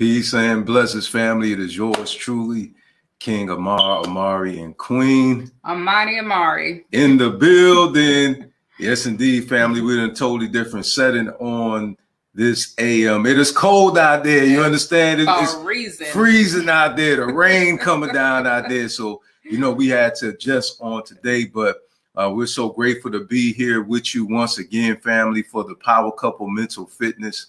Peace and blessings, family. It is yours truly, King Amar, Amari, and Queen. Amari. In the building. Yes, indeed, family. We're in a totally different setting on this AM. It is cold out there. You understand? It's freezing out there. The rain coming down out there. So, we had to adjust on today, but we're so grateful to be here with you once again, family, for the Power Couple Mental Fitness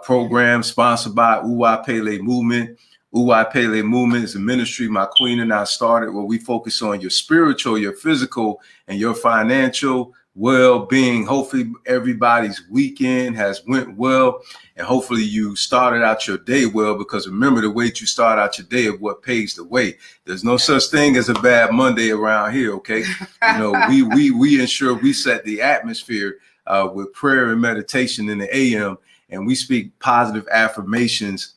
program sponsored by Uwa Pele Movement. Uwa Pele Movement is a ministry my queen and I started where we focus on your spiritual, your physical, and your financial well-being. Hopefully everybody's weekend has went well, and hopefully you started out your day well, because remember, the way that you start out your day is what pays the way. There's no such thing as a bad Monday around here, okay? We ensure we set the atmosphere with prayer and meditation in the AM, and we speak positive affirmations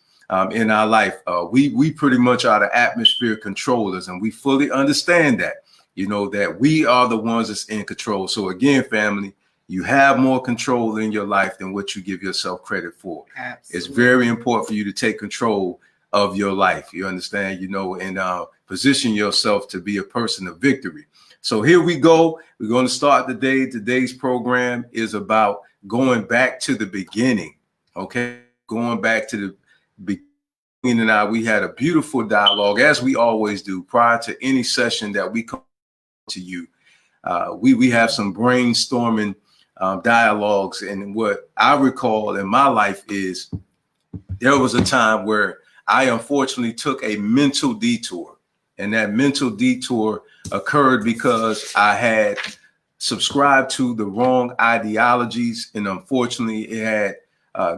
in our life. We pretty much are the atmosphere controllers, and we fully understand that, that we are the ones that's in control. So again, family, you have more control in your life than what you give yourself credit for. Absolutely. It's very important for you to take control of your life. You understand, and position yourself to be a person of victory. So here we go. We're going to start the day. Today's program is about going back to the beginning. Okay, going back to the beginning, and we had a beautiful dialogue, as we always do, prior to any session that we come to you. We have some brainstorming dialogues, and what I recall in my life is there was a time where I unfortunately took a mental detour, and that mental detour occurred because I had subscribed to the wrong ideologies, and unfortunately it had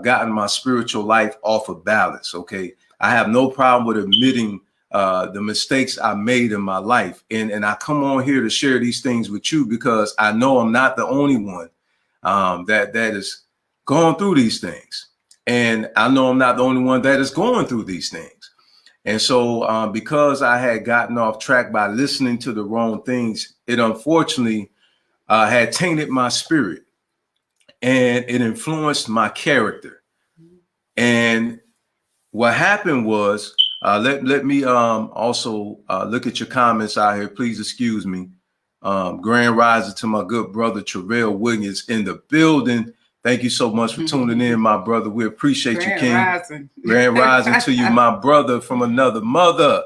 gotten my spiritual life off of balance. Okay, I have no problem with admitting the mistakes I made in my life, and I come on here to share these things with you because I know I'm not the only one that is going through these things, and I know I'm not the only one that is going through these things. And so because I had gotten off track by listening to the wrong things, it unfortunately had tainted my spirit, and it influenced my character. And what happened was, let me also look at your comments out here. Please excuse me. Grand rising to my good brother Travell Williams in the building. Thank you so much for tuning in, my brother. We appreciate you, King. Rising. Grand rising to you, my brother from another mother.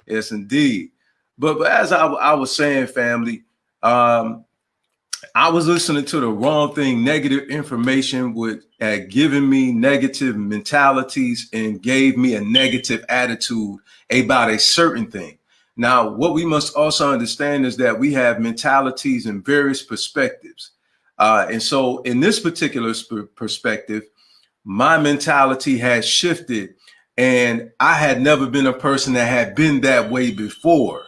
Yes, indeed. But as I was saying, family, I was listening to the wrong thing. Negative information had given me negative mentalities and gave me a negative attitude about a certain thing. Now, what we must also understand is that we have mentalities in various perspectives. And so in this particular perspective, my mentality has shifted, and I had never been a person that had been that way before.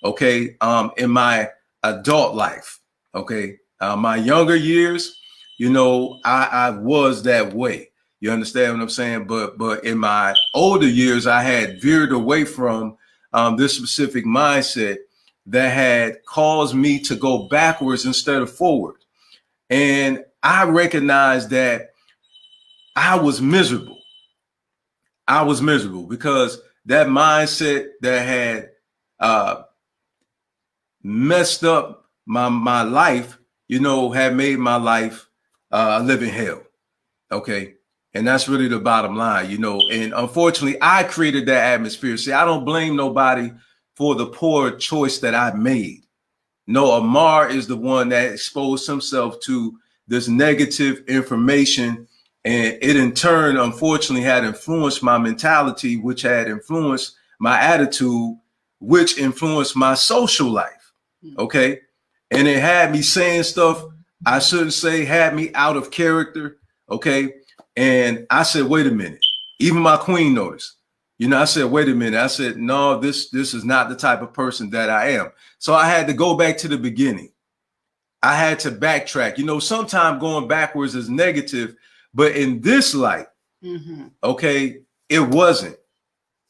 Okay. In my adult life. Okay. My younger years, I was that way. You understand what I'm saying? But in my older years, I had veered away from this specific mindset that had caused me to go backwards instead of forward. And I recognized that I was miserable. I was miserable because that mindset that had messed up my life, had made my life a living hell. Okay. And that's really the bottom line, and unfortunately I created that atmosphere. See, I don't blame nobody for the poor choice that I made. No, Amar is the one that exposed himself to this negative information, and it in turn, unfortunately, had influenced my mentality, which had influenced my attitude, which influenced my social life. Okay. And it had me saying stuff I shouldn't say, had me out of character. Okay. And I said, wait a minute. Even my queen noticed. I said, wait a minute. I said, no, this is not the type of person that I am. So I had to go back to the beginning. I had to backtrack. Sometimes going backwards is negative, but in this light, okay, it wasn't.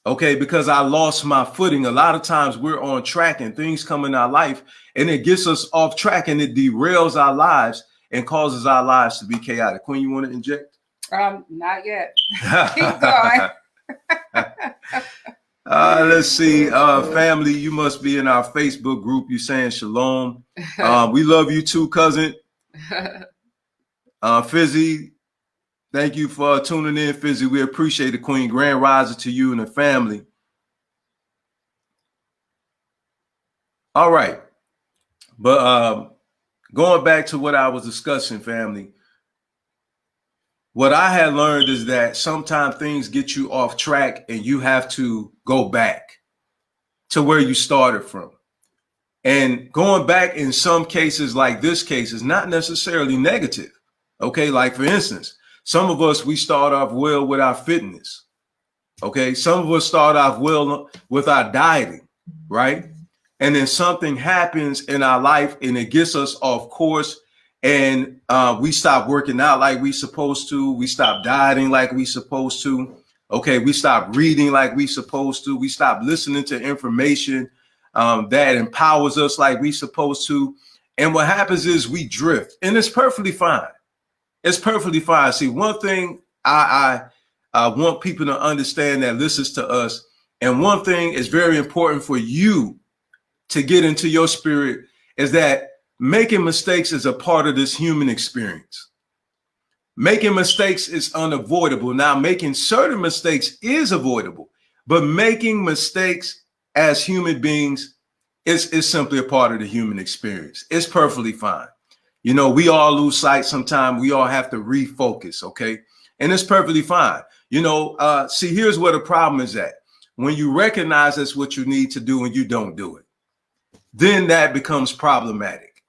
Okay, because I lost my footing. A lot of times we're on track and things come in our life and it gets us off track and it derails our lives and causes our lives to be chaotic. Queen, you want to inject? Not yet. Keep going. Let's see. Family, you must be in our Facebook group. You saying shalom. We love you too, cousin. Fizzy, thank you for tuning in, Fizzy. We appreciate it, Queen. Grand rising to you and the family. All right. But going back to what I was discussing, family, what I had learned is that sometimes things get you off track and you have to go back to where you started from. And going back in some cases like this case is not necessarily negative. Okay, like for instance, some of us, we start off well with our fitness. Okay, some of us start off well with our dieting, right? And then something happens in our life and it gets us off course, and we stop working out like we supposed to. We stop dieting like we supposed to. Okay, we stop reading like we supposed to. We stop listening to information that empowers us like we supposed to. And what happens is we drift, and it's perfectly fine. It's perfectly fine. See, one thing I want people to understand that listens to us, and one thing is very important for you to get into your spirit, is that making mistakes is a part of this human experience. Making mistakes is unavoidable. Now, making certain mistakes is avoidable, but making mistakes as human beings is simply a part of the human experience. It's perfectly fine. You know, we all lose sight sometimes. We all have to refocus, okay? And it's perfectly fine. You know, see, here's where the problem is at. When you recognize that's what you need to do and you don't do it, then that becomes problematic.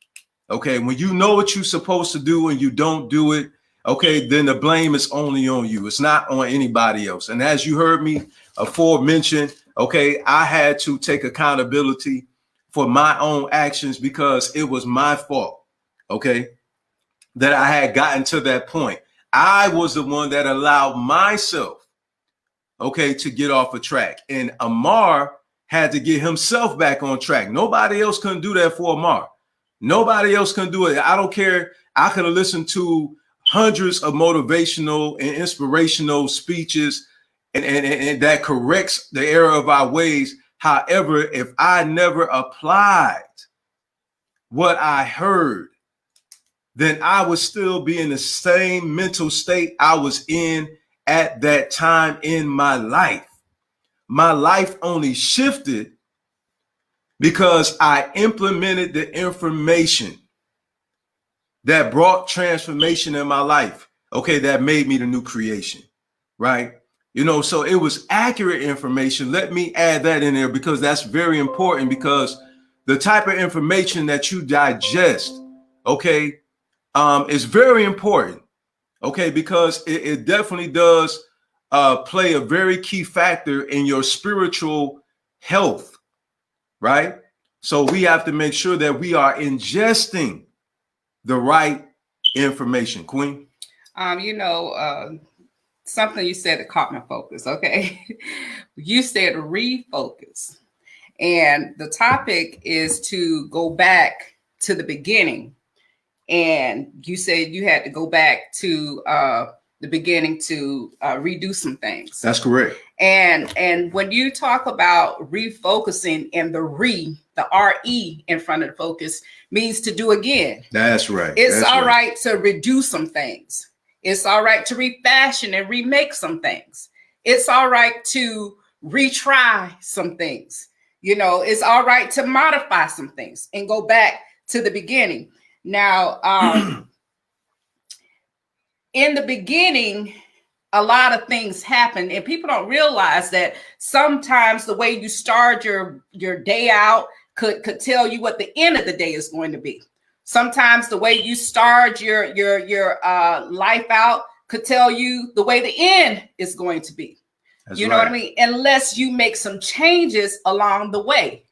Okay, when you know what you're supposed to do and you don't do it, okay, then the blame is only on you. It's not on anybody else. And as you heard me aforementioned, okay, I had to take accountability for my own actions because it was my fault, okay, that I had gotten to that point. I was the one that allowed myself, okay, to get off a track. And Amar had to get himself back on track. Nobody else couldn't do that for Amar. Nobody else can do it. I don't care. I could have listened to hundreds of motivational and inspirational speeches and that corrects the error of our ways. However, if I never applied what I heard, then I would still be in the same mental state I was in at that time in my life. My life only shifted because I implemented the information that brought transformation in my life. Okay, that made me the new creation, right? You know, so it was accurate information. Let me add that in there because that's very important, because the type of information that you digest, okay, is very important, okay, because it definitely does play a very key factor in your spiritual health, right? So we have to make sure that we are ingesting the right information. Queen? You know, something you said that caught my focus, okay? You said refocus. And the topic is to go back to the beginning. And you said you had to go back to the beginning to redo some things. That's correct. And when you talk about refocusing, and the R-E in front of the focus means to do again. That's right. It's all right to redo some things. It's all right to refashion and remake some things. It's all right to retry some things. You know, it's all right to modify some things and go back to the beginning. Now, in the beginning, a lot of things happen, and people don't realize that sometimes the way you start your day out could tell you what the end of the day is going to be. Sometimes the way you start your life out could tell you the way the end is going to be. That's you know right. What I mean? Unless you make some changes along the way.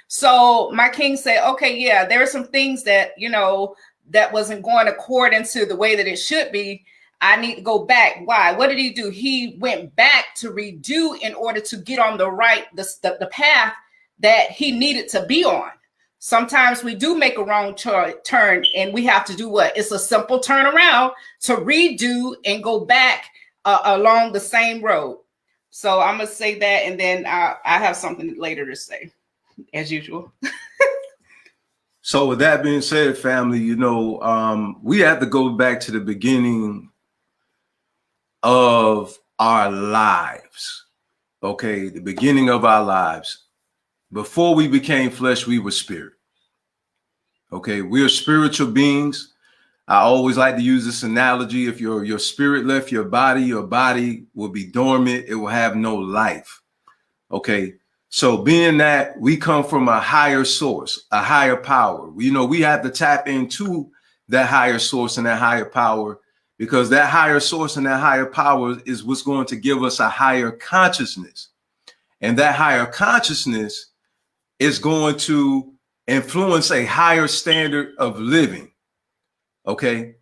So my king said, okay, yeah, there are some things that, you know, that wasn't going according to the way that it should be. I need to go back. Why? What did he do? He went back to redo in order to get on the right, the path that he needed to be on. Sometimes we do make a wrong turn, and we have to do what? It's a simple turnaround to redo and go back along the same road. So I'm gonna say that, and then I have something later to say, as usual. So with that being said, family, we have to go back to the beginning of our lives. Okay, the beginning of our lives. Before we became flesh, we were spirit. Okay, we are spiritual beings. I always like to use this analogy. If your spirit left your body will be dormant. It will have no life. Okay. So being that we come from a higher source, a higher power, we have to tap into that higher source and that higher power, because that higher source and that higher power is what's going to give us a higher consciousness. And that higher consciousness is going to influence a higher standard of living. Okay.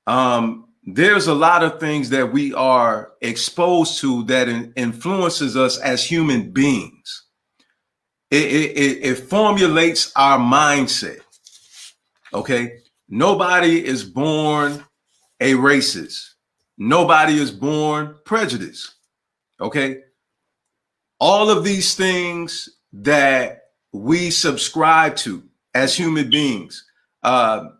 There's a lot of things that we are exposed to that influences us as human beings. It formulates our mindset. Okay. Nobody is born a racist. Nobody is born prejudiced. Okay. All of these things that we subscribe to as human beings, such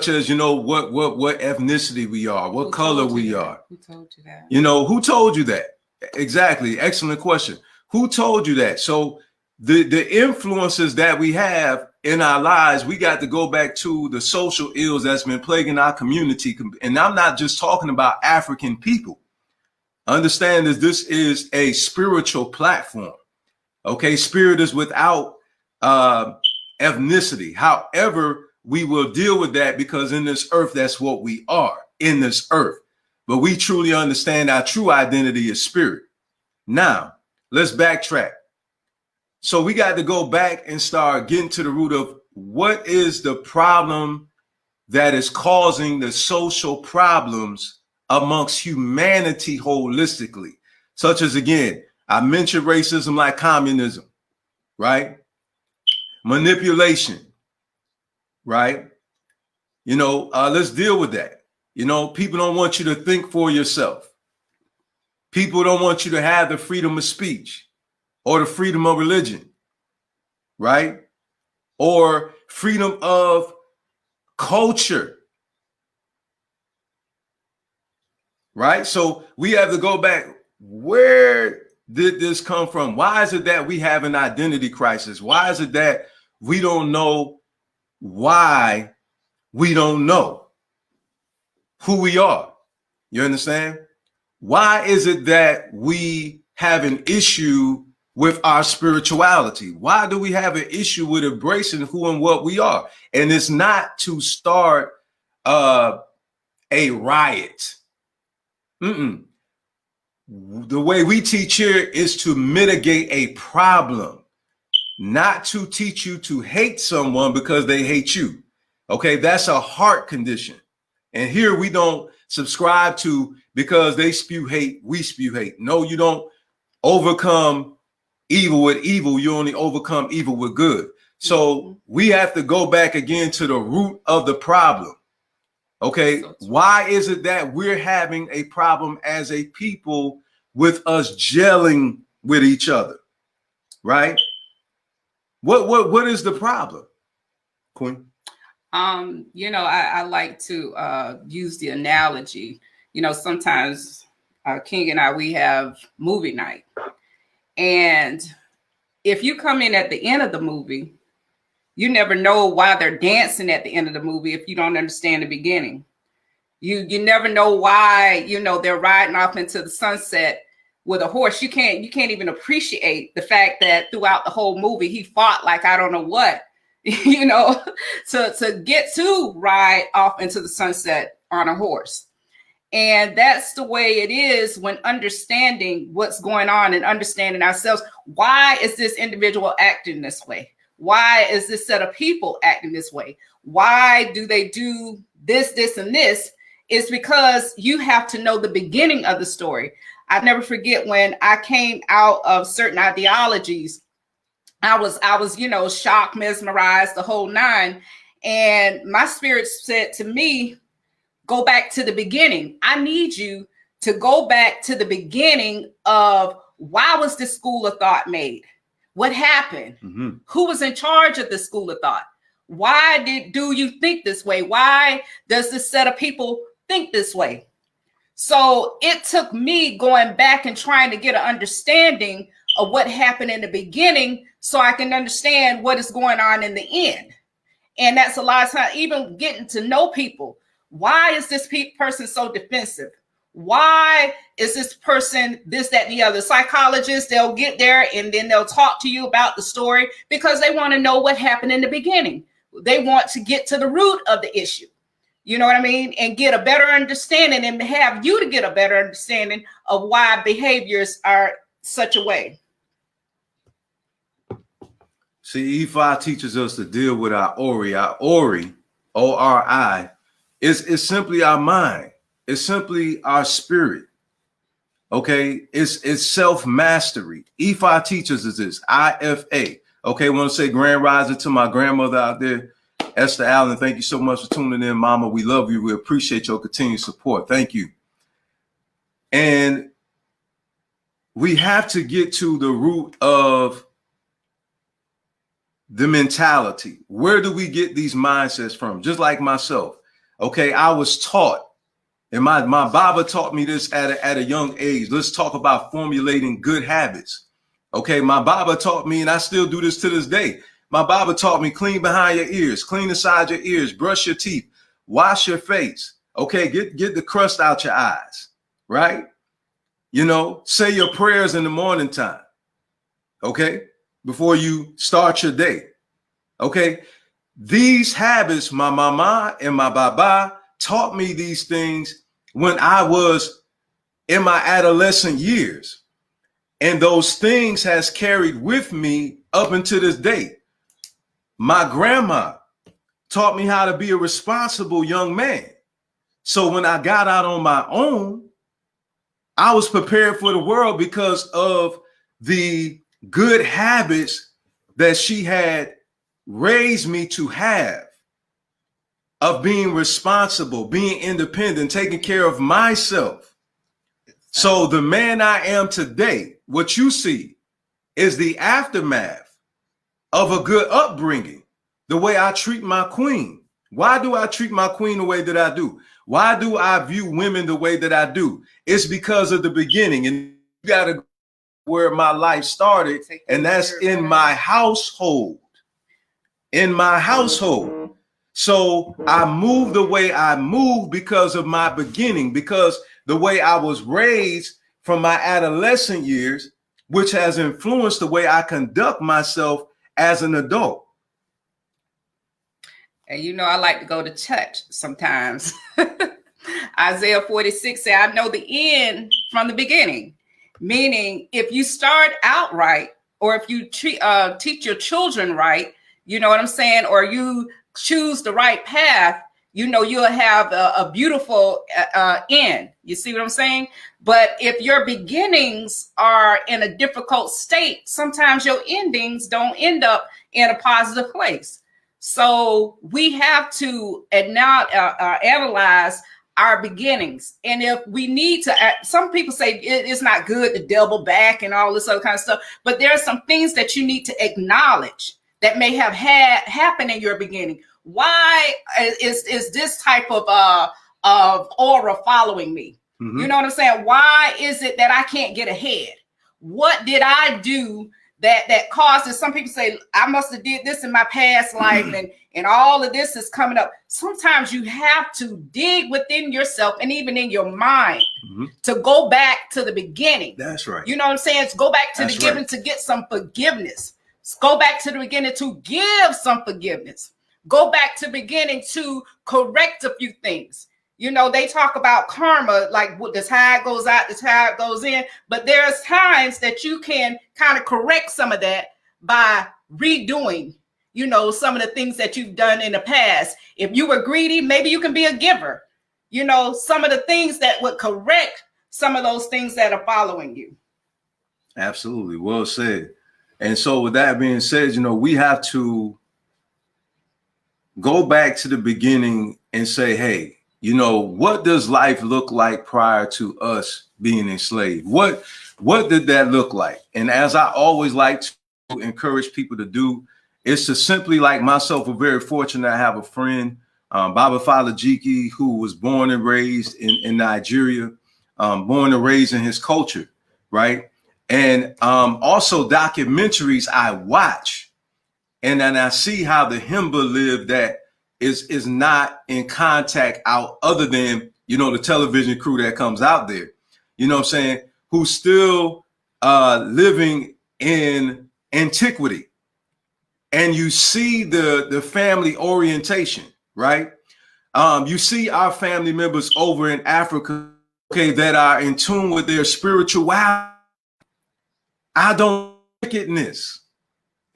as, what ethnicity we are, what color we are. Who told you that? Who told you that? Exactly. Excellent question. Who told you that? So the influences that we have in our lives, we got to go back to the social ills that's been plaguing our community. And I'm not just talking about African people. Understand that this is a spiritual platform. Okay. Spirit is without ethnicity. However, we will deal with that because in this earth, that's what we are in this earth. But we truly understand our true identity is spirit. Now, let's backtrack. So we got to go back and start getting to the root of what is the problem that is causing the social problems amongst humanity holistically, such as, again, I mentioned racism like communism, right? Manipulation, right? Let's deal with that. People don't want you to think for yourself. People don't want you to have the freedom of speech or the freedom of religion, right? Or freedom of culture, right? So we have to go back. Where did this come from? Why is it that we have an identity crisis? Why is it that we don't know why we don't know who we are? You understand? Why is it that we have an issue with our spirituality? Why do we have an issue with embracing who and what we are? And it's not to start a riot. The way we teach here is to mitigate a problem, not to teach you to hate someone because they hate you. Okay, that's a heart condition. And here we don't subscribe to because they spew hate, we spew hate. No, you don't overcome evil with evil. You only overcome evil with good. So we have to go back again to the root of the problem. Okay, why is it that we're having a problem as a people with us gelling with each other? Right? What is the problem, Queen? I like to use the analogy. Sometimes King and I, we have movie night. And if you come in at the end of the movie, you never know why they're dancing at the end of the movie if you don't understand the beginning. You never know why, they're riding off into the sunset with a horse. You can't even appreciate the fact that throughout the whole movie, he fought like I don't know what, to get to ride off into the sunset on a horse. And that's the way it is when understanding what's going on and understanding ourselves. Why is this individual acting this way? Why is this set of people acting this way? Why do they do this, this, and this? It's because you have to know the beginning of the story. I never forget when I came out of certain ideologies, I was, shocked, mesmerized, the whole nine. And my spirit said to me, go back to the beginning. I need you to go back to the beginning of why was this school of thought made? What happened? Mm-hmm. Who was in charge of the school of thought? Why do you think this way? Why does this set of people think this way? So it took me going back and trying to get an understanding of what happened in the beginning so I can understand what is going on in the end. And that's a lot of time, even getting to know people. Why is this person so defensive? Why is this person this, that, and the other? Psychologists, they'll get there and then they'll talk to you about the story because they want to know what happened in the beginning. They want to get to the root of the issue. You know what I mean? And get a better understanding and have you to get a better understanding of why behaviors are such a way. See, E5 teaches us to deal with our ori. Our ori, O-R-I, is simply our mind. It's simply our spirit. Okay, it's self-mastery. E5 teaches us this, I-F-A. Okay, I want to say grand rising to my grandmother out there, Esther Allen. Thank you so much for tuning in, Mama. We love you. We appreciate your continued support. Thank you. And we have to get to the root of the mentality. Where do we get these mindsets from? Just like myself. Okay, I was taught, and my Baba taught me this at a young age. Let's talk about formulating good habits. Okay, my Baba taught me, and I still do this to this day. My Baba taught me clean behind your ears, clean inside your ears, brush your teeth, wash your face. Okay, get the crust out your eyes, right? You know, say your prayers in the morning time. Okay, before you start your day. Okay, these habits, my mama and my baba taught me these things when I was in my adolescent years. And those things has carried with me up until this day. My grandma taught me how to be a responsible young man. So when I got out on my own, I was prepared for the world because of the good habits that she had raised me to have, of being responsible, being independent, taking care of myself. So the man I am today, what you see is the aftermath of a good upbringing, the way I treat my queen. Why do I treat my queen the way that I do? Why do I view women the way that I do? It's because of the beginning. And you got to where my life started, and that's in my household. In my household. So I move the way I move because of my beginning, because the way I was raised from my adolescent years, which has influenced the way I conduct myself as an adult. And you know, I like to go to church sometimes. Isaiah 46 says, I know the end from the beginning. Meaning, if you start out right, or if you teach your children right, you know what I'm saying? Or you choose the right path, you know, you'll have a beautiful end. You see what I'm saying? But if your beginnings are in a difficult state, sometimes your endings don't end up in a positive place. So we have to analyze our beginnings. And if we need to, some people say it's not good to double back and all this other kind of stuff, but there are some things that you need to acknowledge that may have happened in your beginning. Why is this type of aura following me? Mm-hmm. You know what I'm saying? Why is it that I can't get ahead? What did I do that causes? Some people say I must have did this in my past life, and all of this is coming up. Sometimes you have to dig within yourself and even in your mind to go back to the beginning. That's right. You know what I'm saying? It's go back to the beginning to get some forgiveness. Go back to the beginning to give some forgiveness. Go back to the beginning to correct a few things. You know, they talk about karma, like this how it goes out, this how it goes in. But there's times that you can kind of correct some of that by redoing, you know, some of the things that you've done in the past. If you were greedy, maybe you can be a giver. You know, some of the things that would correct some of those things that are following you. Absolutely. Well said. And so with that being said, you know, we have to go back to the beginning and say, hey, you know, what does life look like prior to us being enslaved? What did that look like? And as I always like to encourage people to do, is to simply, like myself, we're very fortunate to have a friend, Baba Falajiki, who was born and raised in Nigeria, born and raised in his culture, right? And also documentaries I watch, and then I see how the Himba live that is not in contact out other than, you know, the television crew that comes out there, you know what I'm saying, who's still living in antiquity. And you see the family orientation, right? You see our family members over in Africa, okay, that are in tune with their spirituality. I don't wickedness.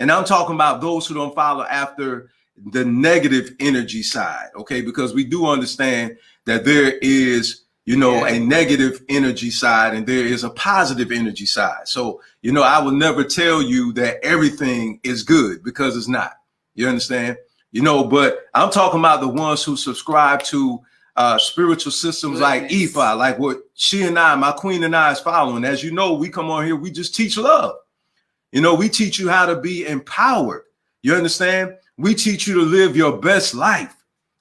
And I'm talking about those who don't follow after the negative energy side, okay? Because we do understand that there is, you know, a negative energy side and there is a positive energy side. So, you know, I will never tell you that everything is good, because it's not. You understand? You know, but I'm talking about the ones who subscribe to spiritual systems like Ifa, like what she and I, my queen and I, is following. As you know, we come on here, we just teach love. You know, we teach you how to be empowered. You understand? We teach you to live your best life.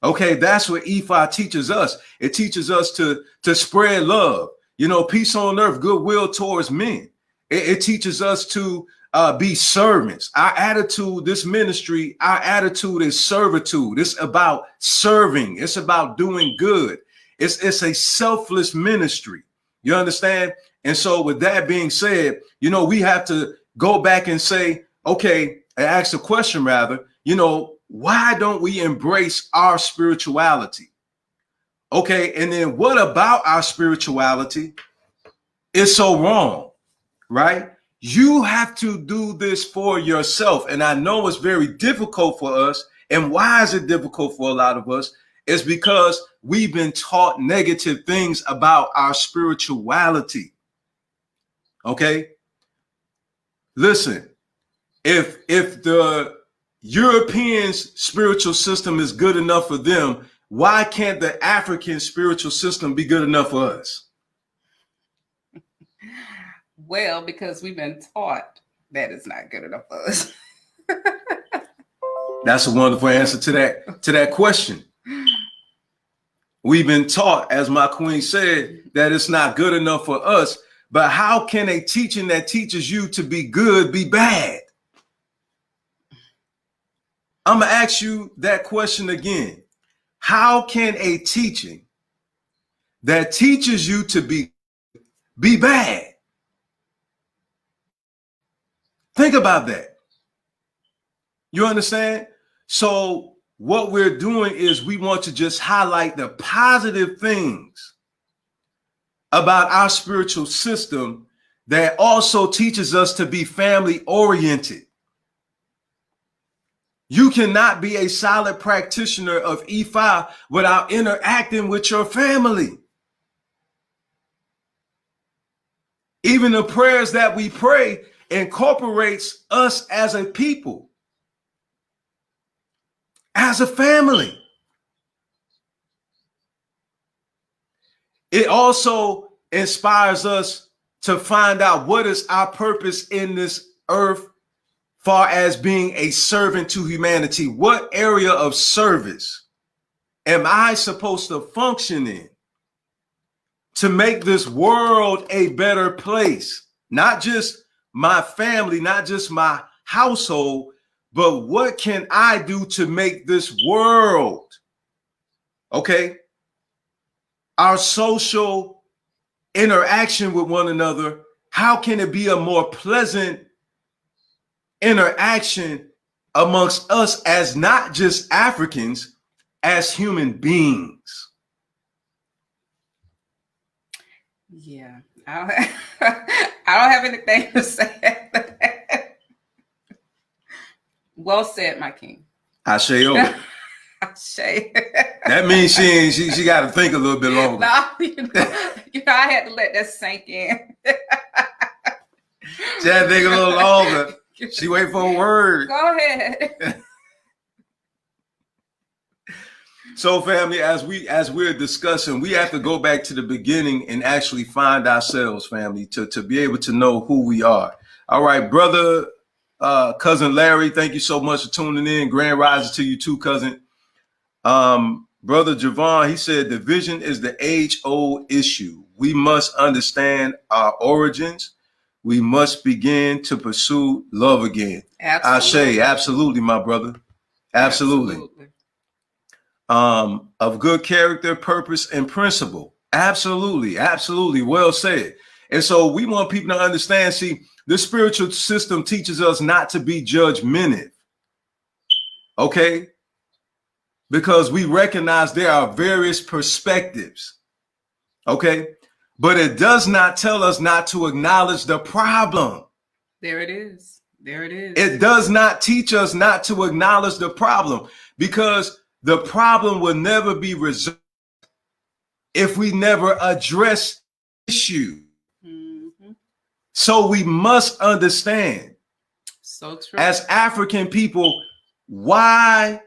Okay, that's what Ifa teaches us. It teaches us to spread love. You know, peace on earth, goodwill towards men. It teaches us to be servants. Our attitude, this ministry, our attitude is servitude. It's about serving. It's about doing good. It's a selfless ministry. You understand? And so with that being said, you know, we have to go back and say, okay, and ask the question rather, you know, why don't we embrace our spirituality? Okay, and then what about our spirituality is so wrong, right? You have to do this for yourself. And I know it's very difficult for us. And why is it difficult for a lot of us? It's because we've been taught negative things about our spirituality. Okay, listen, if the Europeans' spiritual system is good enough for them, why can't the African spiritual system be good enough for us? Well, because we've been taught that it's not good enough for us. That's a wonderful answer to that question. We've been taught, as my queen said, that it's not good enough for us. But how can a teaching that teaches you to be good be bad? I'm going to ask you that question again. How can a teaching that teaches you to be bad? Think about that. You understand? So what we're doing is we want to just highlight the positive things about our spiritual system that also teaches us to be family oriented. You cannot be a solid practitioner of E5 without interacting with your family. Even the prayers that we pray incorporates us as a people, as a family. It also inspires us to find out what is our purpose in this earth, far as being a servant to humanity. What area of service am I supposed to function in to make this world a better place? Not just my family, not just my household, but what can I do to make this world, okay, our social interaction with one another, how can it be a more pleasant interaction amongst us as not just Africans, as human beings? Yeah, I don't have anything to say. Well said, my king. Ashe over. That means she got to think a little bit longer. No, you know, I had to let that sink in. She had to think a little longer. She wait for a word. Go ahead. So, family, as we're discussing, we have to go back to the beginning and actually find ourselves, family, to be able to know who we are. All right, brother, cousin Larry, thank you so much for tuning in. Grand rising to you too, cousin. Brother Javon, he said division is the age-old issue. We must understand our origins. We must begin to pursue love again. Absolutely. Ashe, absolutely, my brother. Absolutely. Of good character, purpose, and principle. Absolutely, absolutely. Well said. And so we want people to understand, see, the spiritual system teaches us not to be judgmental. Okay? Because we recognize there are various perspectives. Okay? But it does not tell us not to acknowledge the problem. There it is. There it is. It does not teach us not to acknowledge the problem, because the problem will never be resolved if we never address the issue. Mm-hmm. So we must understand, so true, as African people, why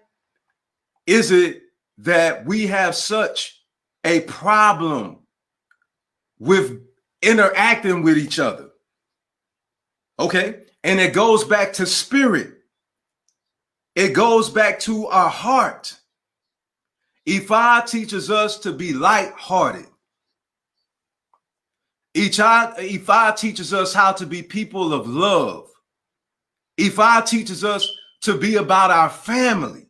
is it that we have such a problem with interacting with each other? Okay. And it goes back to spirit. It goes back to our heart. Ifa teaches us to be light-hearted. Ifa teaches us how to be people of love. Ifa teaches us to be about our family,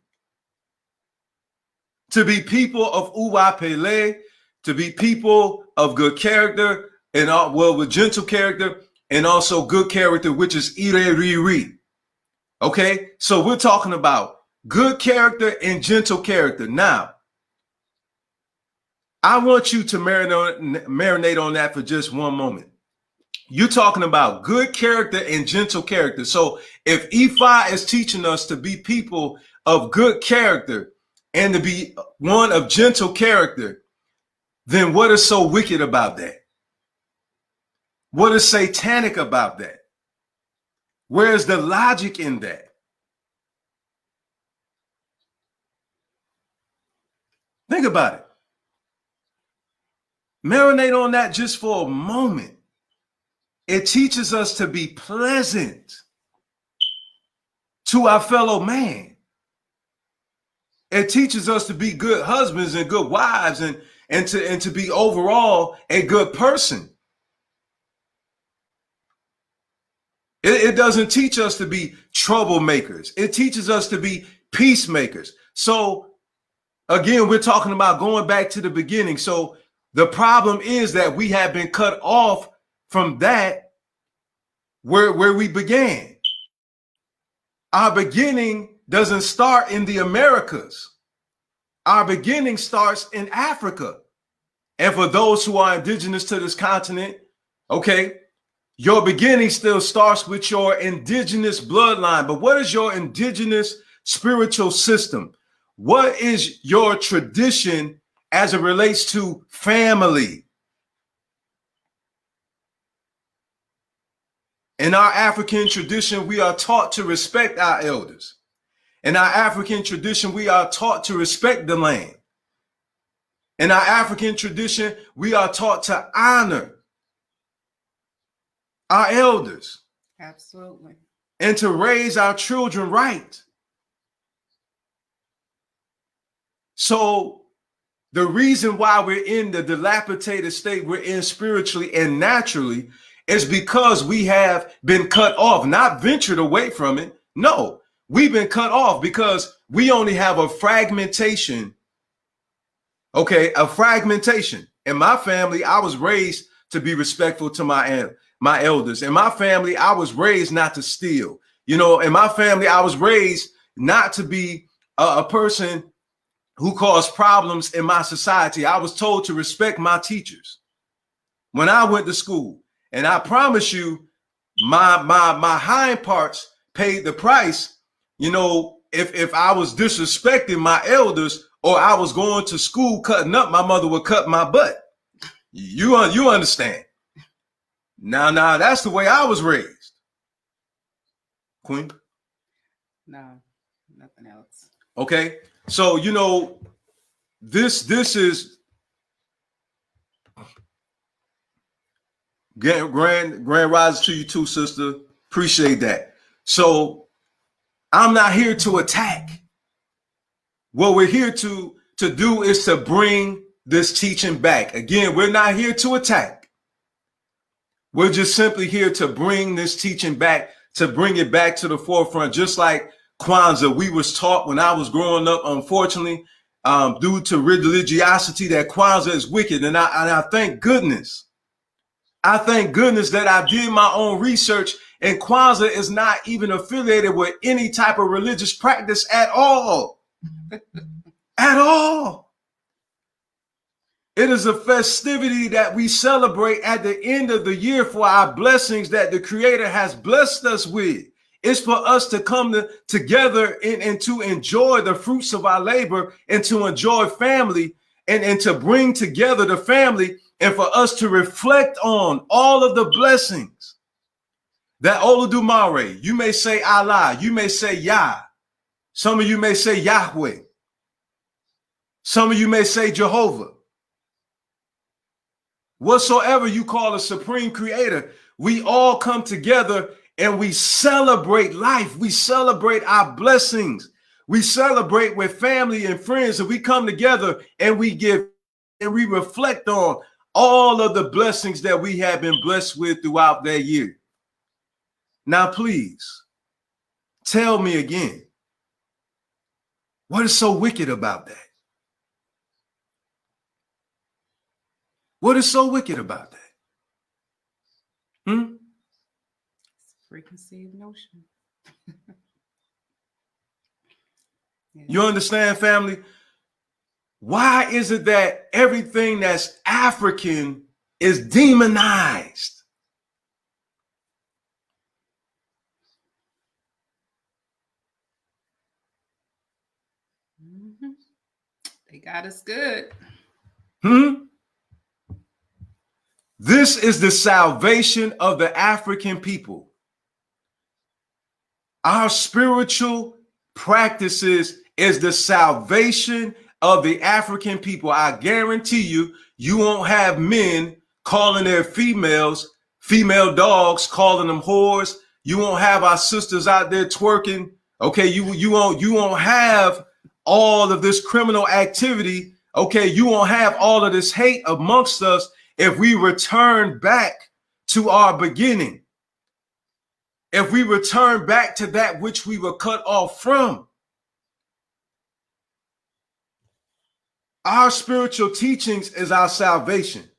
to be people of uwapele, to be people of good character, and with gentle character, and also good character, which is ireriri. Okay, so we're talking about good character and gentle character. Now, I want you to marinate on that for just one moment. You're talking about good character and gentle character. So if Ifa is teaching us to be people of good character and to be one of gentle character, then what is so wicked about that? What is satanic about that? Where's the logic in that? Think about it. Marinate on that just for a moment. It teaches us to be pleasant to our fellow man. It teaches us to be good husbands and good wives, and to be overall a good person. It doesn't teach us to be troublemakers. It teaches us to be peacemakers. So again, we're talking about going back to the beginning. So the problem is that we have been cut off from that where we began. Our beginning doesn't start in the Americas. Our beginning starts in Africa. And for those who are indigenous to this continent, okay, your beginning still starts with your indigenous bloodline. But what is your indigenous spiritual system? What is your tradition as it relates to family? In our African tradition, we are taught to respect our elders. In our African tradition, we are taught to respect the land. In our African tradition, we are taught to honor our elders. Absolutely. And to raise our children right. So the reason why we're in the dilapidated state we're in spiritually and naturally is because we have been cut off, not ventured away from it. No, we've been cut off because we only have a fragmentation. Okay, a fragmentation. In my family, I was raised to be respectful to my elders. In my family, I was raised not to steal. You know, in my family, I was raised not to be a person who caused problems in my society. I was told to respect my teachers when I went to school. And I promise you, my hind parts paid the price. You know, if I was disrespecting my elders or I was going to school cutting up, my mother would cut my butt. You understand? Now, that's the way I was raised. Queen? No, nothing else. Okay. So, you know, this is grand rise to you too, sister. Appreciate that. So I'm not here to attack. What we're here to do is to bring this teaching back. Again, we're not here to attack. We're just simply here to bring this teaching back, to bring it back to the forefront. Just like Kwanzaa, we was taught when I was growing up, unfortunately, due to religiosity, that Kwanzaa is wicked. And I thank goodness. I thank goodness that I did my own research, and Kwanzaa is not even affiliated with any type of religious practice at all. At all. It is a festivity that we celebrate at the end of the year for our blessings that the Creator has blessed us with. It's for us to come together and to enjoy the fruits of our labor, and to enjoy family, and to bring together the family, and for us to reflect on all of the blessings that Olodumare, you may say Allah, you may say Yah, some of you may say Yahweh, some of you may say Jehovah. Whatsoever you call a supreme creator, we all come together and we celebrate life. We celebrate our blessings. We celebrate with family and friends, and we come together and we give and we reflect on all of the blessings that we have been blessed with throughout that year. Now, please tell me again, what is so wicked about that? What is so wicked about that? It's a preconceived notion. Yeah. You understand, family? Why is it that everything that's African is demonized? Mm-hmm. They got us good. This is the salvation of the African people. Our spiritual practices is the salvation of the African people. I guarantee you, you won't have men calling their female dogs, calling them whores. You won't have our sisters out there twerking. Okay, you won't have all of this criminal activity. Okay, you won't have all of this hate amongst us if we return back to our beginning. If we return back to that which we were cut off from. Our spiritual teachings is our salvation.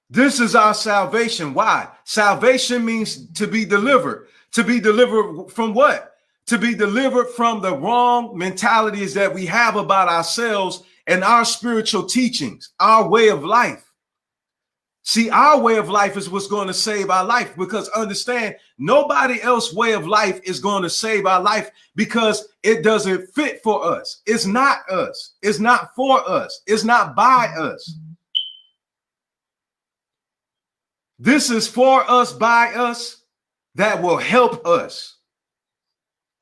This is our salvation. Why? Salvation means to be delivered. To be delivered from what? To be delivered from the wrong mentalities that we have about ourselves and our spiritual teachings, our way of life. See, our way of life is what's going to save our life, because understand, nobody else's way of life is going to save our life, because it doesn't fit for us. It's not us. It's not for us. It's not by us. This is for us, by us, that will help us.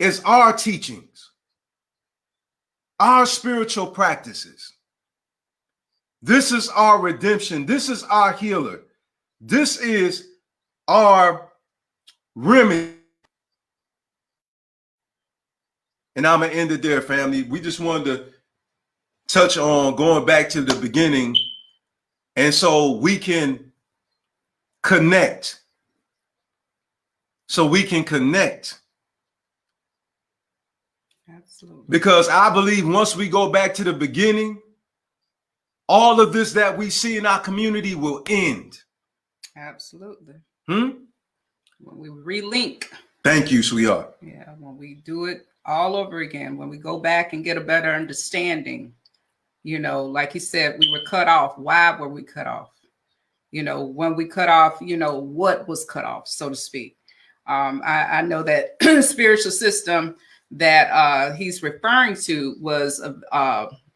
It's our teachings, our spiritual practices. This is our redemption. This is our healer. This is our remedy. And I'm going to end it there, family. We just wanted to touch on going back to the beginning, and so we can connect. So we can connect. Absolutely. Because I believe once we go back to the beginning, all of this that we see in our community will end. Absolutely. When we relink. Thank you, sweetheart. Yeah, when we do it all over again, when we go back and get a better understanding, you know, like you said, we were cut off. Why were we cut off? You know, when we cut off, you know, what was cut off, so to speak. I know that spiritual system that he's referring to was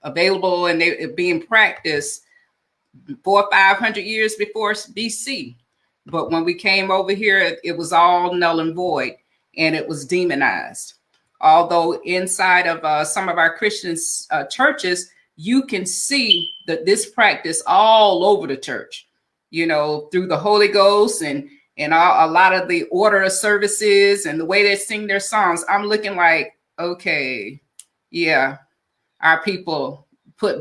available and being practiced 400 or 500 years before BC. But when we came over here, it was all null and void, and it was demonized. Although inside of some of our Christian churches, you can see that this practice all over the church, you know, through the Holy Ghost and a lot of the order of services and the way they sing their songs. I'm looking like, okay, yeah, our people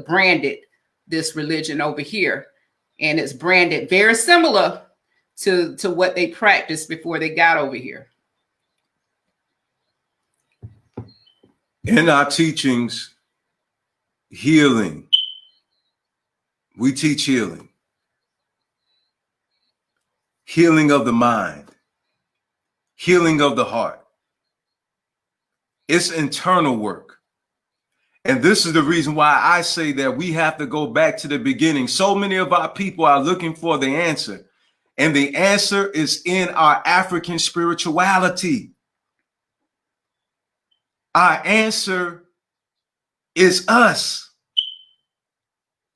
branded this religion over here, and it's branded very similar to what they practiced before they got over here. In our teachings, healing, we teach healing. Healing of the mind, healing of the heart. It's internal work. And this is the reason why I say that we have to go back to the beginning. So many of our people are looking for the answer, and the answer is in our African spirituality. Our answer is us.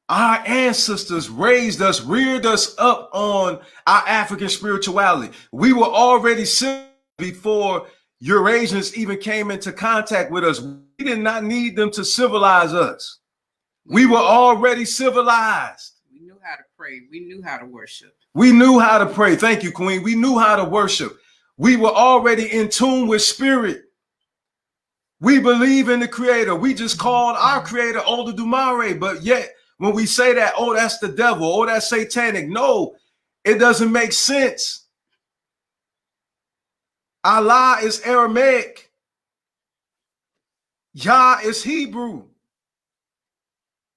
Our ancestors raised us, reared us up on our African spirituality. We were already civilized before Eurasians even came into contact with us. We did not need them to civilize us. We were already civilized. We knew how to pray. We knew how to worship. We knew how to pray. Thank you, Queen. We knew how to worship. We were already in tune with spirit. We believe in the creator. We just called our creator Olodumare, but yet when we say that, oh, that's the devil, oh, that's satanic. No, it doesn't make sense. Allah is Aramaic. Yah is Hebrew.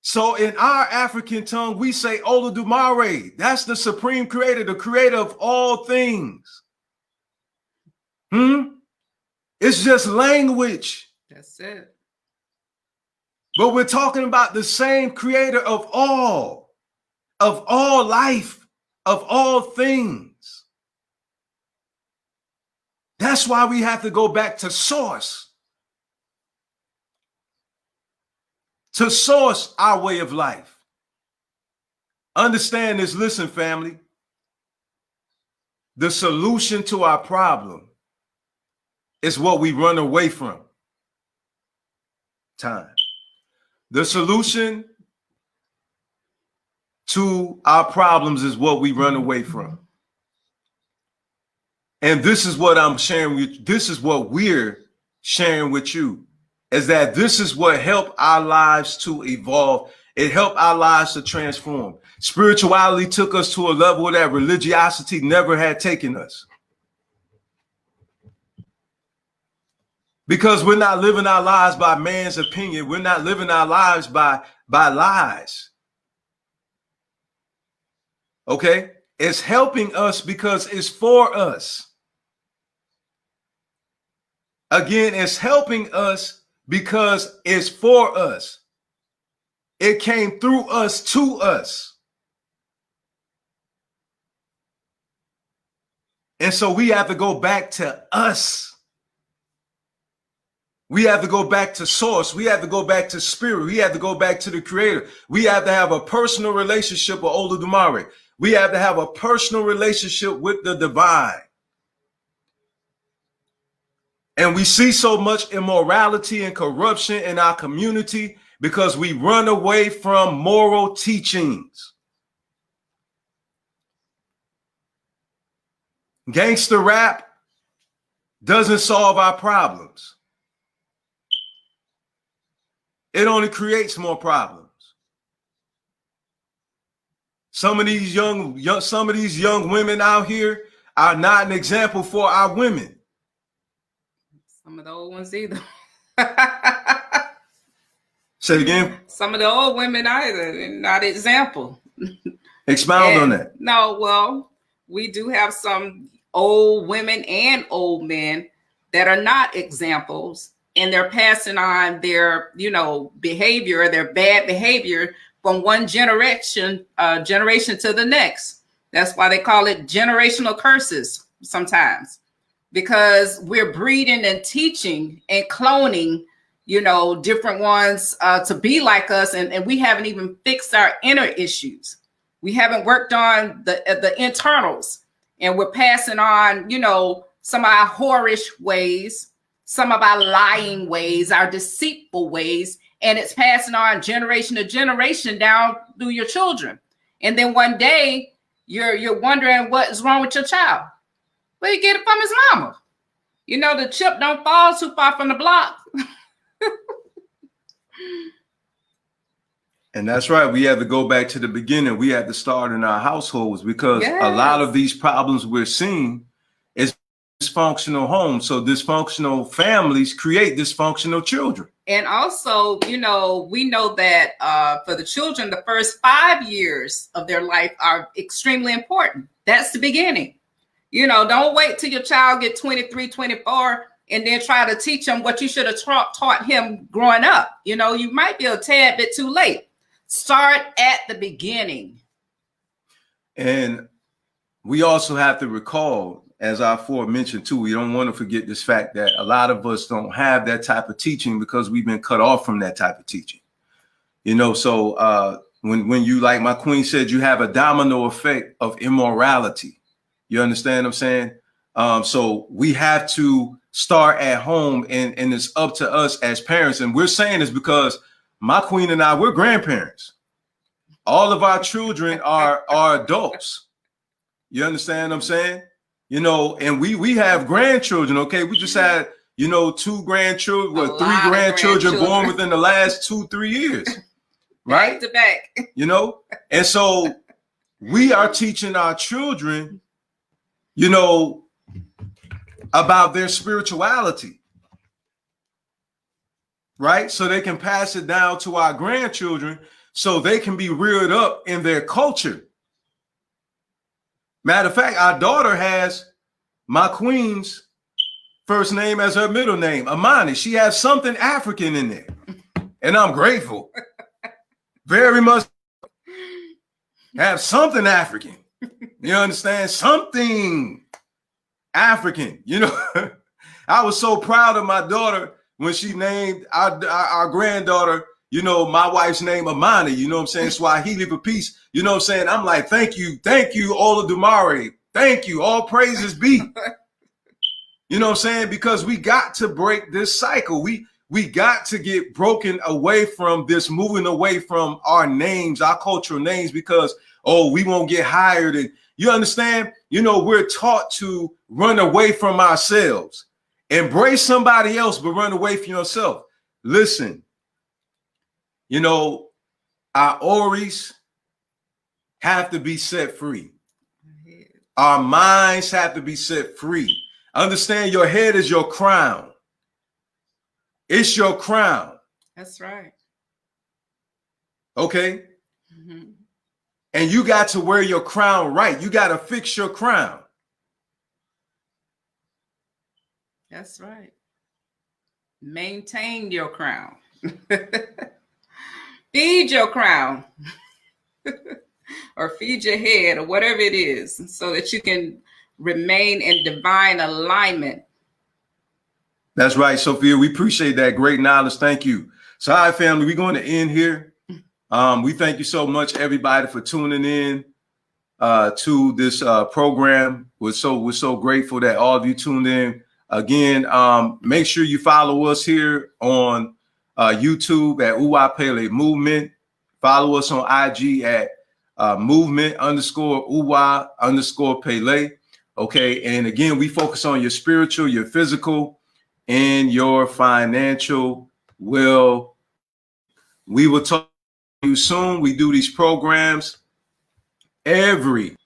So in our African tongue, we say Olodumare. That's the supreme creator, the creator of all things. It's just language. That's it. But we're talking about the same creator of all life, of all things. That's why we have to go back to source. To source our way of life. Understand this, listen, family. The solution to our problem is what we run away from. Time. The solution to our problems is what we run away from. And this is what I'm sharing with you. This is what we're sharing with you, is that this is what helped our lives to evolve. It helped our lives to transform. Spirituality took us to a level that religiosity never had taken us. Because we're not living our lives by man's opinion. We're not living our lives by lies. Okay? It's helping us because it's for us. Again, it's helping us because it's for us. It came through us to us. And so we have to go back to us. We have to go back to source. We have to go back to spirit. We have to go back to the creator. We have to have a personal relationship with Olodumare. We have to have a personal relationship with the divine. And we see so much immorality and corruption in our community because we run away from moral teachings. Gangster rap doesn't solve our problems. It only creates more problems. Some of these young women out here are not an example for our women. Some of the old ones either. Say it again. Some of the old women either, not example. Expound on that. No, well, we do have some old women and old men that are not examples. And they're passing on their, behavior, their bad behavior from one generation to the next. That's why they call it generational curses sometimes, because we're breeding and teaching and cloning, different ones to be like us. And we haven't even fixed our inner issues. We haven't worked on the internals, and we're passing on, some of our whorish ways, some of our lying ways, our deceitful ways, and it's passing on generation to generation down through your children. And then one day you're wondering what is wrong with your child. Well, you get it from his mama. You know, the chip don't fall too far from the block. And that's right. We have to go back to the beginning. We have to start in our households, because a lot of these problems we're seeing is dysfunctional homes. So dysfunctional families create dysfunctional children. And also, you know, we know that for the children, the first 5 years of their life are extremely important. That's the beginning. You know, don't wait till your child get 23, 24, and then try to teach him what you should have taught him growing up. You know, you might be a tad bit too late. Start at the beginning. And we also have to recall, as I aforementioned too, we don't want to forget this fact that a lot of us don't have that type of teaching because we've been cut off from that type of teaching. You know, so when you, like my queen said, you have a domino effect of immorality. You understand what I'm saying? So we have to start at home, and it's up to us as parents. And we're saying this because my queen and I, we're grandparents. All of our children are adults. You understand what I'm saying? You know, and we have grandchildren. Okay, we just had, you know, 2 grandchildren, 3 grandchildren born within the last 2-3 years, right? Back to back. You know, and so we are teaching our children, you know, about their spirituality, right? So they can pass it down to our grandchildren, so they can be reared up in their culture. Matter of fact, our daughter has my queen's first name as her middle name, Amani. She has something African in there, and I'm grateful. Very much have something African. You understand? Something African. You know, I was so proud of my daughter when she named our granddaughter, you know, my wife's name, Amani. You know what I'm saying? Swahili for peace. You know what I'm saying? I'm like, thank you, Olodumare. Thank you. All praises be. You know what I'm saying? Because we got to break this cycle. We got to get broken away from this, moving away from our names, our cultural names, because, oh, we won't get hired. And you understand? You know, we're taught to run away from ourselves. Embrace somebody else, but run away from yourself. Listen, you know, our ovaries have to be set free. Our minds have to be set free. Understand, your head is your crown. It's your crown. That's right. Okay? Mm-hmm. And you got to wear your crown right. You got to fix your crown. That's right. Maintain your crown. Feed your crown. Or feed your head, or whatever it is, so that you can remain in divine alignment. That's right, Sophia. We appreciate that great knowledge. Thank you. So, all right, family, we're going to end here. We thank you so much, everybody, for tuning in to this program. We're so grateful that all of you tuned in. Again, make sure you follow us here on YouTube at Uwa Movement. Follow us on IG at movement_Uwa_Pele. Okay. And again, we focus on your spiritual, your physical, and your financial will. We will talk to you soon. We do these programs every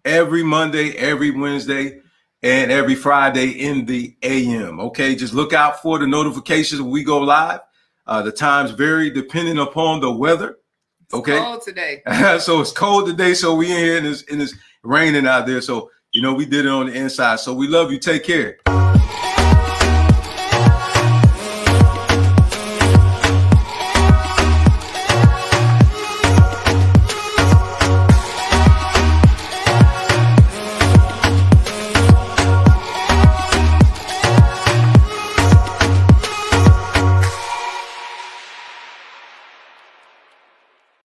Monday, every Wednesday, and every Friday in the AM. Okay. Just look out for the notifications when we go live. The times vary depending upon the weather. Okay. It's cold today. So it's cold today. So we in here and it's raining out there. So, you know, we did it on the inside. So we love you. Take care.